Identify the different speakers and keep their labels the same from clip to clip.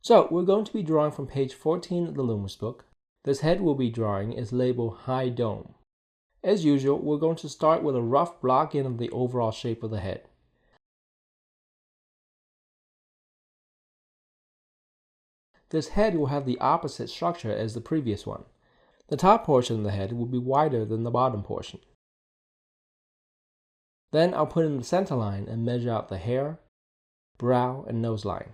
Speaker 1: So we're going to be drawing from page 14 of the Loomis book. This head we'll be drawing is labeled High Dome. As usual, we're going to start with a rough block in of the overall shape of the head. This head will have the opposite structure as the previous one. The top portion of the head will be wider than the bottom portion. Then I'll put in the center line and measure out the hair, brow, and nose line.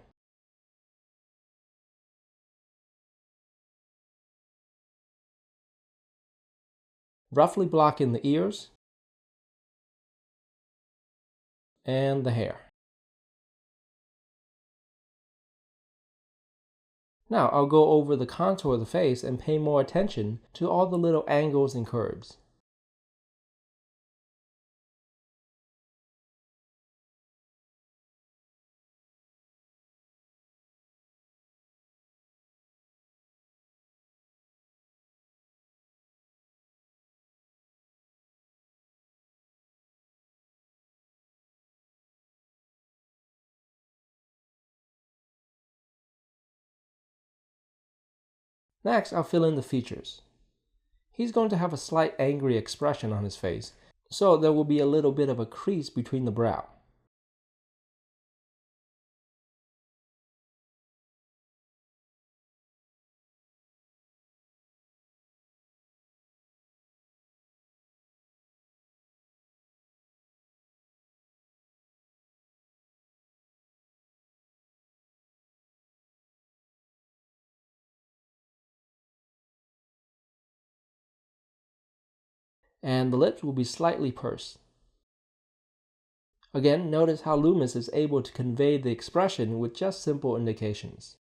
Speaker 1: Roughly block in the ears and the hair. Now I'll go over the contour of the face and pay more attention to all the little angles and curves. Next, I'll fill in the features. He's going to have a slight angry expression on his face, so there will be a little bit of a crease between the brow. And the lips will be slightly pursed. Again, notice how Loomis is able to convey the expression with just simple indications.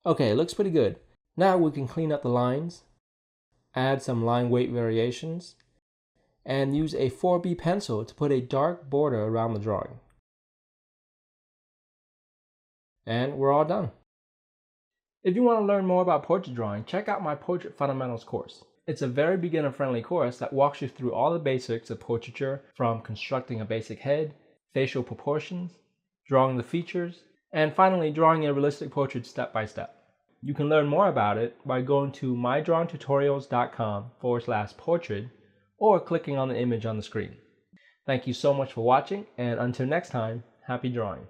Speaker 1: Okay, it looks pretty good. Now we can clean up the lines, add some line weight variations, and use a 4B pencil to put a dark border around the drawing. And we're all done. If you want to learn more about portrait drawing, check out my Portrait Fundamentals course. It's a very beginner-friendly course that walks you through all the basics of portraiture, from constructing a basic head, facial proportions, drawing the features, and finally drawing a realistic portrait step by step. You can learn more about it by going to mydrawingtutorials.com/portrait or clicking on the image on the screen. Thank you so much for watching, and until next time, happy drawing.